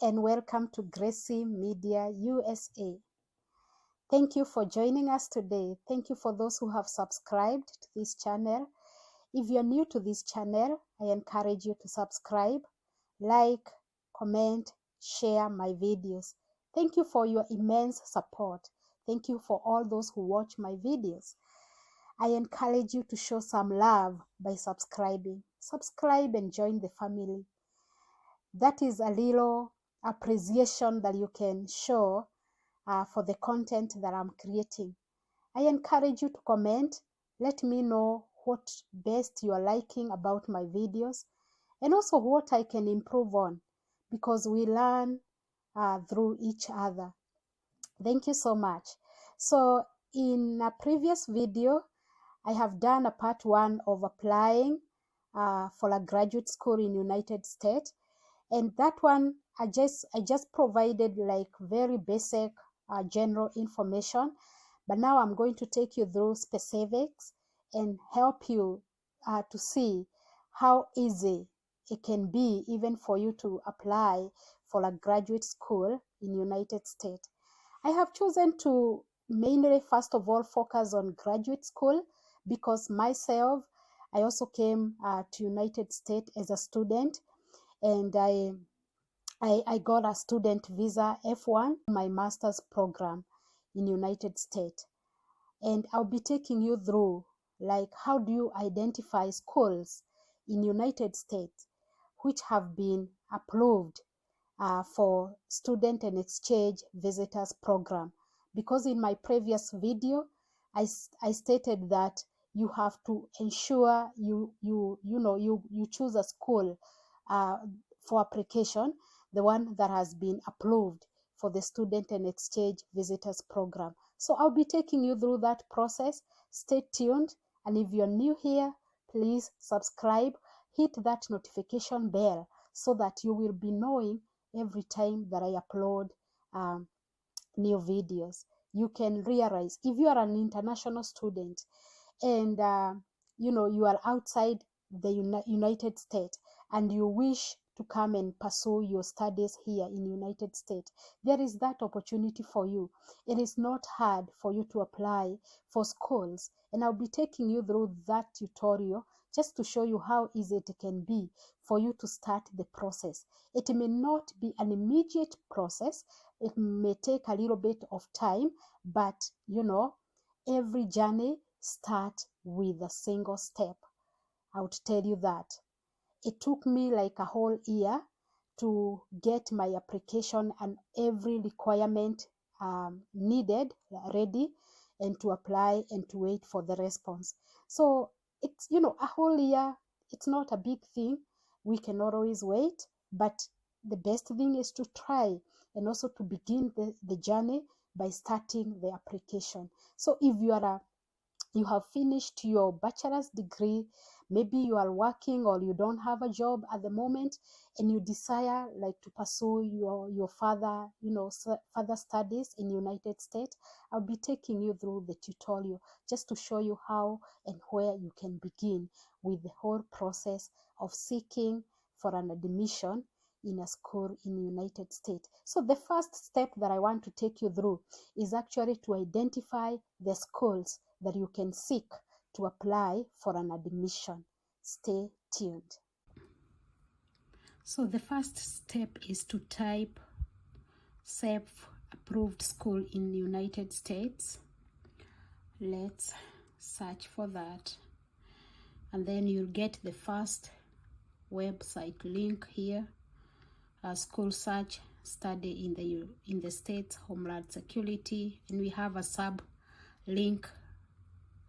and welcome to Gracie Media USA. Thank you for joining us today. Thank you for those who have subscribed to this channel. If you're new to this channel, I encourage you to subscribe, like, comment, share my videos. Thank you for your immense support. Thank you for all those who watch my videos. I encourage you to show some love by subscribing. Subscribe and join the family. That is a little appreciation that you can show for the content that I'm creating. I encourage you to comment. Let me know what best you are liking about my videos and also what I can improve on, because we learn through each other. Thank you so much. So in a previous video, I have done a part 1 of applying for a graduate school in United States. And that one, I just provided like very basic general information. But now I'm going to take you through specifics and help you to see how easy it can be even for you to apply for a graduate school in United States. I have chosen to mainly, first of all, focus on graduate school because myself, I also came to United States as a student, and I got a student visa F1, my master's program in United States. And I'll be taking you through like how do you identify schools in United States which have been approved for student and exchange visitors program. Because in my previous video, I stated that you have to ensure you choose a school for application, the one that has been approved for the student and exchange visitors program. So I'll be taking you through that process. Stay tuned. And if you're new here, please subscribe, hit that notification bell so that you will be knowing every time that I upload new videos. You can realize if you are an international student and you are outside the United States and you wish to come and pursue your studies here in United States, there is that opportunity for you. It is not hard for you to apply for schools, and I'll be taking you through that tutorial just to show you how easy it can be for you to start the process. It may not be an immediate process. It may take a little bit of time, but every journey starts with a single step. I would tell you that. It took me like a whole year to get my application and every requirement needed ready, and to apply and to wait for the response. So it's, a whole year. It's not a big thing. We can always wait, but the best thing is to try and also to begin the journey by starting the application. So if you have finished your bachelor's degree, maybe you are working or you don't have a job at the moment, and you desire like to pursue your further studies in United States, I'll be taking you through the tutorial just to show you how and where you can begin with the whole process of seeking for an admission in a school in the United States. So the first step that I want to take you through is actually to identify the schools that you can seek to apply for an admission. Stay tuned. So the first step is to type self-approved school in the United States. Let's search for that. And then you'll get the first website link here. School search study in the States, Homeland Security, and we have a sub link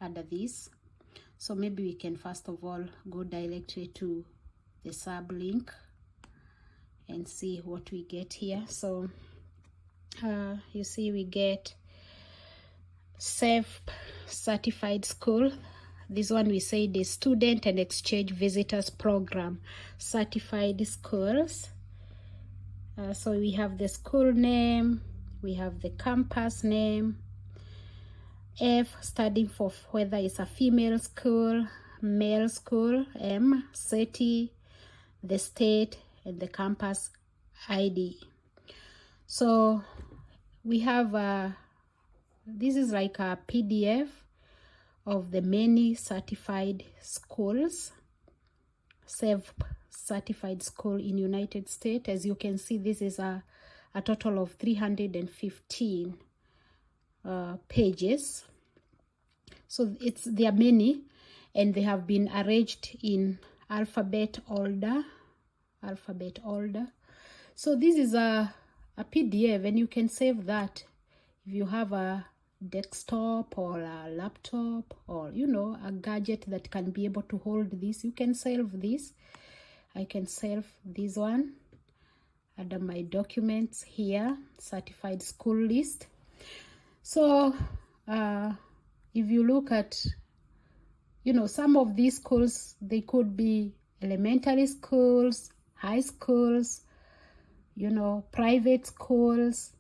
under this. So maybe we can first of all go directly to the sub link and see what we get here. So you see we get self-certified school. This one we say the student and exchange visitors program, certified schools. So we have the school name, we have the campus name, F standing for whether it's a female school, male school, M, city, the state, and the campus ID. So we have this is like a PDF of the many certified schools, self-certified school in United States. As you can see, this is a total of 315 pages. So there are many, and they have been arranged in alphabet order. So this is a PDF, and you can save that if you have a desktop or a laptop, or a gadget that can be able to hold this. You can save this. I can save this one under my documents here, certified school list. So if you look at some of these schools, they could be elementary schools, high schools, private schools,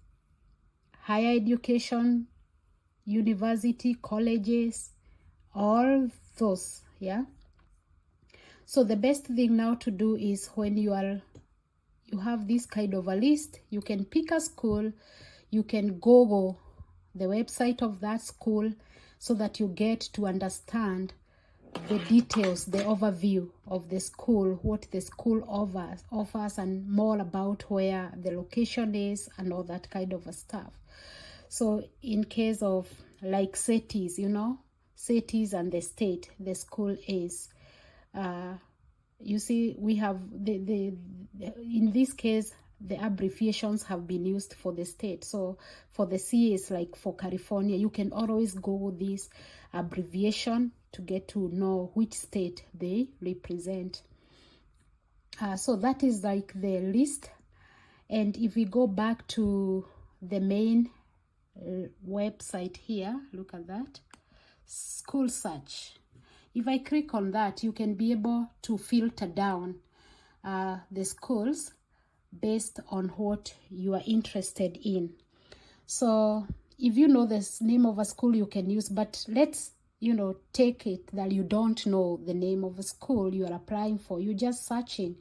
higher education, university, colleges, all those. So the best thing now to do is, when you have this kind of a list, you can pick a school, you can Google the website of that school, so that you get to understand the details, the overview of the school, what the school offers, and more about where the location is and all that kind of stuff. So in case of like cities, cities and the state the school is, you see, we have in this case, the abbreviations have been used for the state. So for the CAs, like for California, you can always go with this abbreviation to get to know which state they represent. So that is like the list. And if we go back to the main website here, look at that, school search. If I click on that, you can be able to filter down the schools based on what you are interested in. So if you know the name of a school, you can use, but let's take it that you don't know the name of a school you are applying for, you're just searching,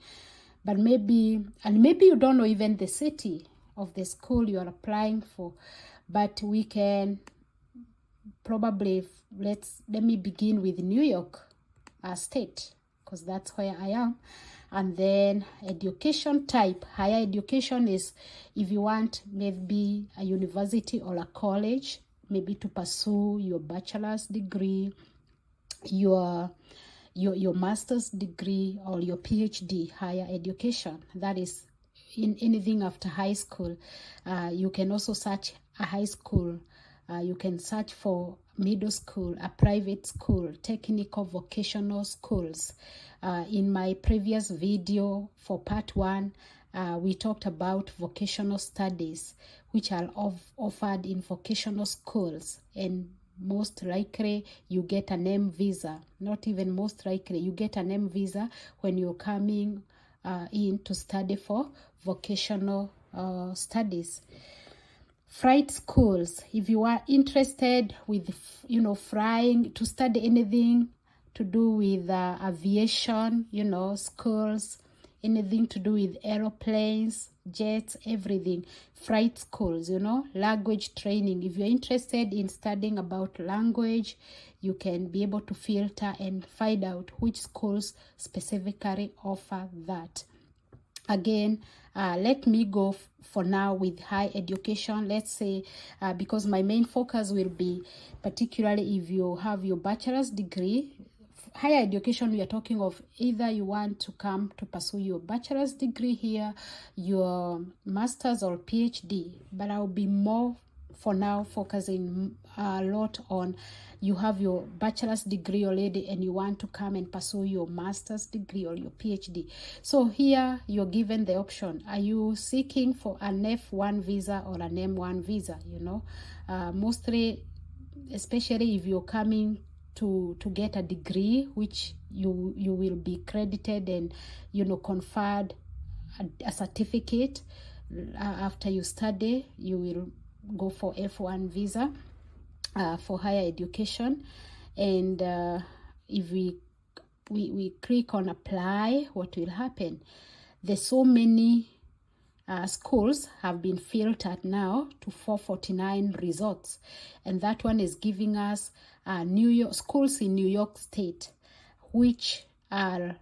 but maybe you don't know even the city of the school you are applying for. But we can probably, let me begin with New York State, because that's where I am. And then education type. Higher education is if you want maybe a university or a college, maybe to pursue your bachelor's degree, your master's degree, or your PhD. Higher education, that is in anything after high school. You can also search a high school. You can search for middle school, a private school, technical vocational schools. In my previous video for part 1, we talked about vocational studies, which are offered in vocational schools, and most likely you get an M visa. Not even most likely, you get an M visa when you're coming in to study for vocational studies. Flight schools, if you are interested with flying, to study anything to do with aviation, schools, anything to do with aeroplanes, jets, everything. Flight schools, language training. If you're interested in studying about language, you can be able to filter and find out which schools specifically offer that. Again, let me go for now with high education. Let's say, because my main focus will be particularly if you have your bachelor's degree. Higher education, we are talking of either you want to come to pursue your bachelor's degree here, your master's or PhD. But I'll be more for now focusing a lot on you have your bachelor's degree already and you want to come and pursue your master's degree or your PhD. So here you're given the option. Are you seeking for an F1 visa or an M1 visa? Mostly, especially if you're coming to get a degree, which you will be credited and conferred a certificate after you study, you will go for F1 visa for higher education. And if we click on apply, what will happen? There's so many schools have been filtered now to 449 results, and that one is giving us New York schools in New York State, which are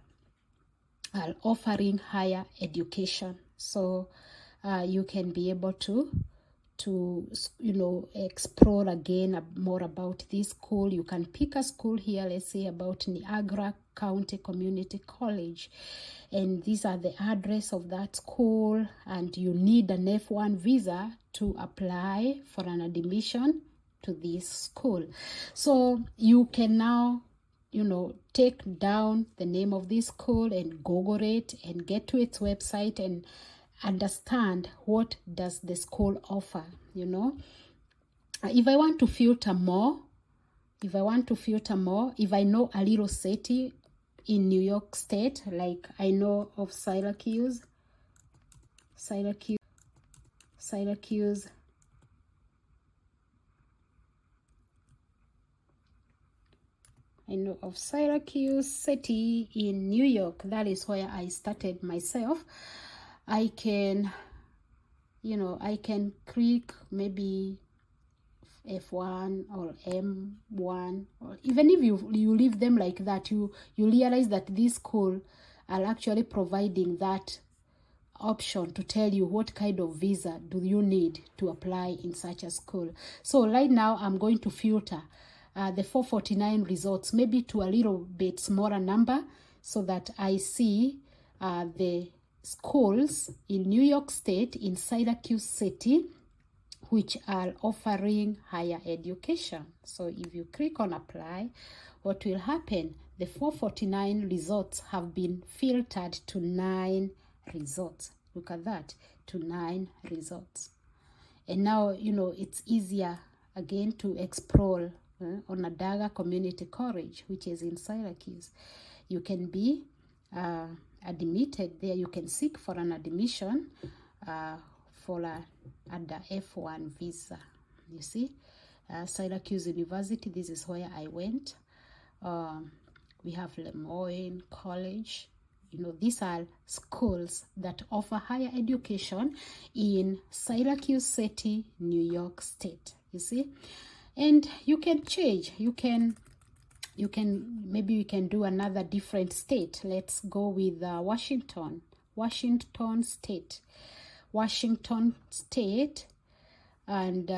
offering higher education. So you can be able to explore again more about this school. You can pick a school here, let's say about Niagara County Community College, and these are the address of that school, and you need an F1 visa to apply for an admission to this school. So you can now take down the name of this school and Google it and get to its website and understand what does the school offer. If I want to filter more, if I know a little city in New York State, like I know of Syracuse, I know of Syracuse City in New York. That is where I started myself. I can click maybe F1 or M1, or even if you leave them like that, you realize that this school are actually providing that option to tell you what kind of visa do you need to apply in such a school. So right now I'm going to filter the 449 results maybe to a little bit smaller number, so that I see the schools in New York State, in Syracuse City, which are offering higher education. So if you click on apply, what will happen? The 449 results have been filtered to 9 results. Look at that, to 9 results. And now, it's easier again to explore Onondaga Community College, which is in Syracuse. You can be admitted there. You can seek for an admission for under F1 visa. You see, Syracuse University, this is where I went. We have Lemoyne College. These are schools that offer higher education in Syracuse City, New York State. You see, and you can change. Maybe we can do another different state. Let's go with Washington State, and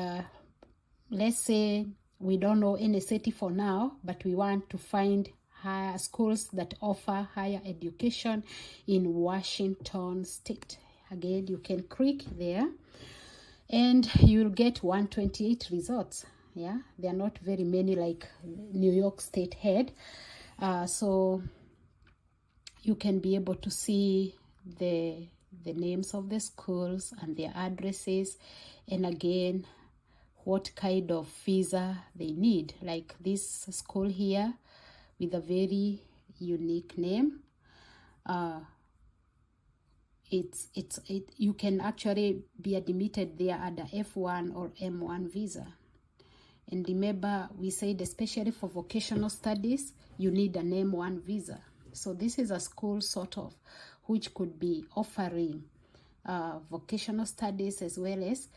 let's say we don't know any city for now, but we want to find higher schools that offer higher education in Washington State. Again, you can click there and you'll get 128 results. Yeah, there are not very many like New York State had. So you can be able to see the names of the schools and their addresses, and again what kind of visa they need. Like this school here with a very unique name, you can actually be admitted there under F1 or M1 visa. And remember, we said especially for vocational studies, you need an M1 visa. So this is a school sort of which could be offering vocational studies as well as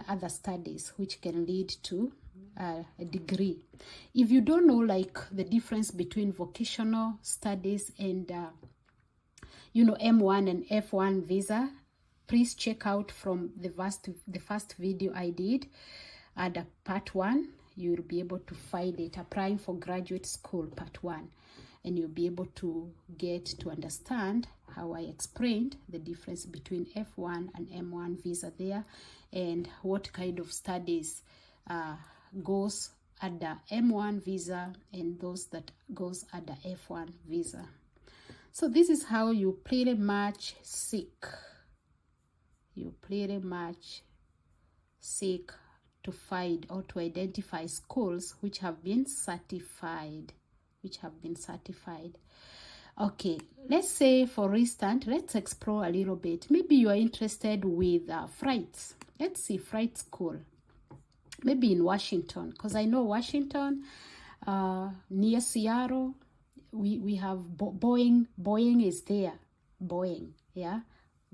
other studies which can lead to a degree. If you don't know like the difference between vocational studies and M1 and F1 visa, please check out from the first video I did. Under part 1, you'll be able to find it, applying for graduate school, part 1, and you'll be able to get to understand how I explained the difference between F1 and M1 visa there, and what kind of studies goes under M1 visa and those that goes under F1 visa. So this is how you pretty much seek to find or to identify schools which have been certified. Okay, let's say for instance, let's explore a little bit. Maybe you are interested with flights. Let's see, flight school. Maybe in Washington, because I know Washington, near Seattle, we have Boeing is there. Boeing, yeah.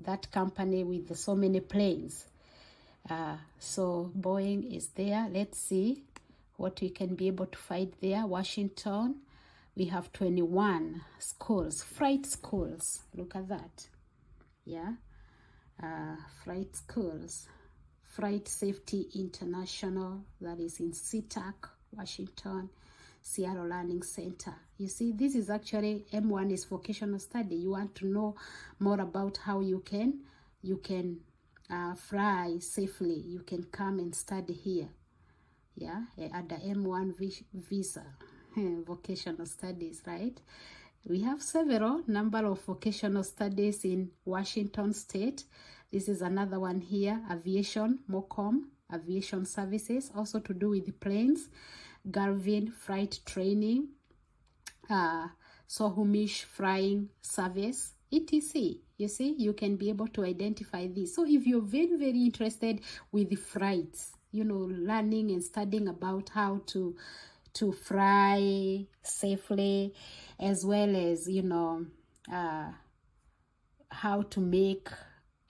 that company with so many planes. So Boeing is there. Let's see what we can be able to find there. Washington, we have 21 schools, flight schools. Look at that. Yeah, flight schools. Flight Safety International, that is in SeaTac, Washington. Seattle Learning Center. You see, this is actually M1 is vocational study. You want to know more about how you can fly safely. You can come and study here. Yeah, at the M1 visa, vocational studies, right? We have several number of vocational studies in Washington State. This is another one here, aviation, MOCOM, aviation services, also to do with the planes. Garvin flight training, Sohumish flying service, etc. You see, you can be able to identify this. So if you're very, very interested with the flights, you know, learning and studying about how to fly safely, as well as, you know, how to make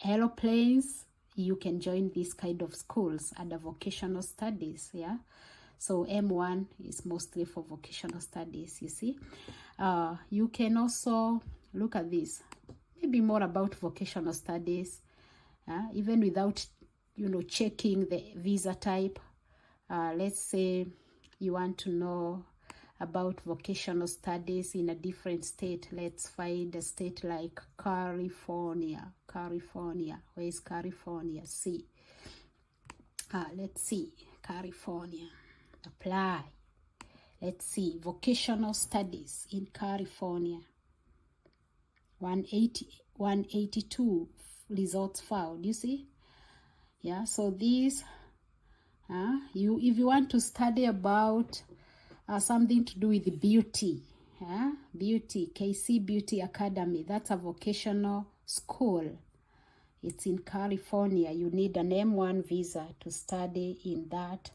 aeroplanes, you can join these kind of schools at the vocational studies. Yeah. So M1 is mostly for vocational studies, you see. You can also look at this, maybe more about vocational studies, even without, you know, checking the visa type. Let's say you want to know about vocational studies in a different state. Let's find a state like California. California, where is California? See. Let's see, California. Apply. Let's see, vocational studies in California. 182 results found. You see, yeah. So these, if you want to study about something to do with beauty, beauty, KC Beauty Academy. That's a vocational school. It's in California. You need an M1 visa to study in that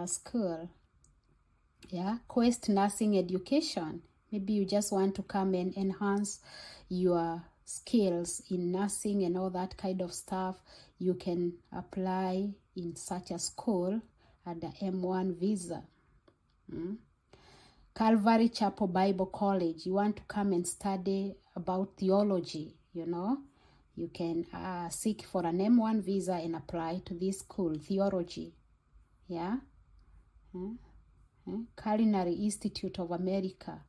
school. Yeah, Quest Nursing Education. Maybe you just want to come and enhance your skills in nursing and all that kind of stuff. You can apply in such a school at the M1 visa. Calvary Chapel Bible College. You want to come and study about theology, you know. You can seek for an M1 visa and apply to this school, theology. Yeah. Culinary Institute of America.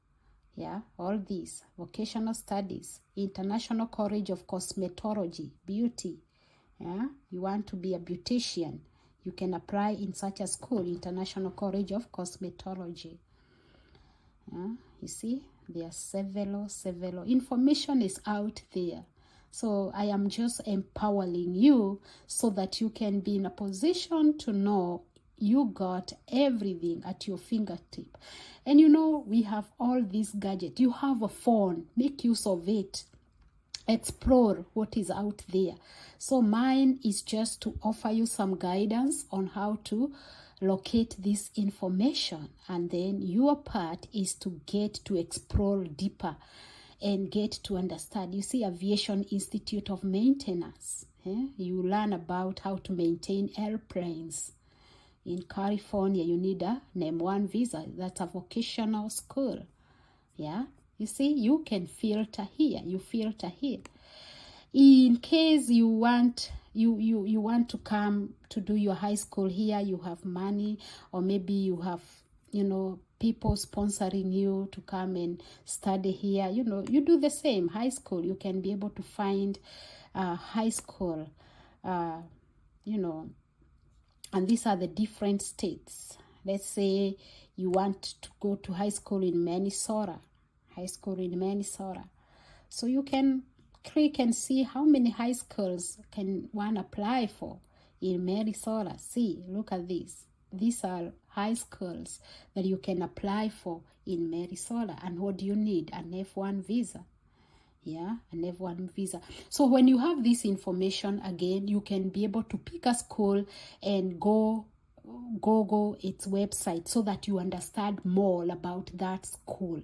Yeah, all these vocational studies. International College of Cosmetology, beauty. Yeah, you want to be a beautician, you can apply in such a school, International College of Cosmetology. You see, there are several information is out there. So I am just empowering you so that you can be in a position to know you got everything at your fingertip. And you know, we have all these gadgets. You have a phone, make use of it. Explore what is out there. So mine is just to offer you some guidance on how to locate this information. And then your part is to get to explore deeper and get to understand. You see, Aviation Institute of Maintenance. You learn about how to maintain airplanes. In California, you need an M1 visa. That's a vocational school. Yeah, you see, you can filter here. You filter here. In case you want you want to come to do your high school here, you have money, or maybe you have, you know, people sponsoring you to come and study here. You know, you do the same. High school, you can be able to find high school, you know. And these are the different states. Let's say you want to go to high school in Minnesota. So you can click and see how many high schools can one apply for in Minnesota. See, look at this. These are high schools that you can apply for in Minnesota. And what do you need? An F1 visa. Yeah, an F1 visa. So when you have this information, again, you can be able to pick a school and go its website so that you understand more about that school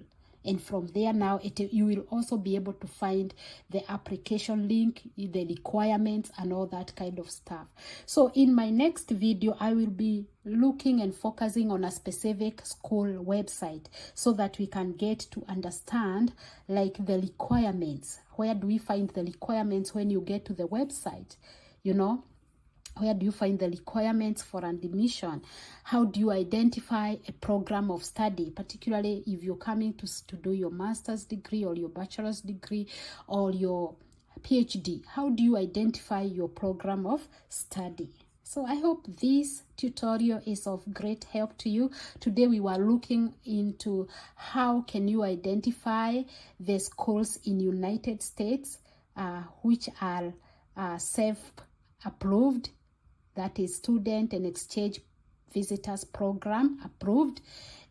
And from there now, you will also be able to find the application link, the requirements, and all that kind of stuff. So in my next video, I will be looking and focusing on a specific school website so that we can get to understand like the requirements. Where do we find the requirements when you get to the website? You know, where do you find the requirements for admission? How do you identify a program of study, particularly if you're coming to do your master's degree or your bachelor's degree or your PhD? How do you identify your program of study? So I hope this tutorial is of great help to you. Today we were looking into how can you identify the schools in United States which are self-approved, that is student and exchange visitors program approved.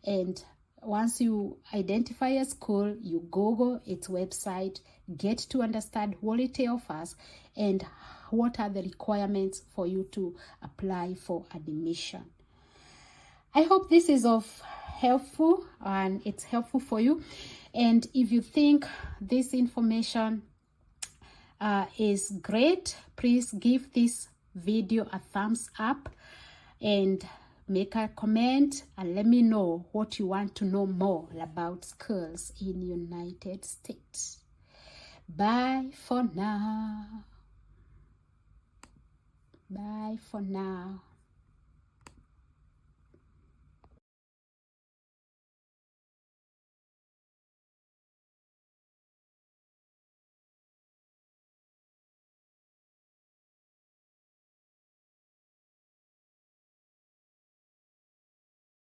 And once you identify a school, you Google its website, get to understand what it offers and what are the requirements for you to apply for admission. I hope this is helpful and it's helpful for you. And if you think this information is great, please give this video a thumbs up and make a comment and let me know what you want to know more about schools in United States. Bye for now. Bye for now.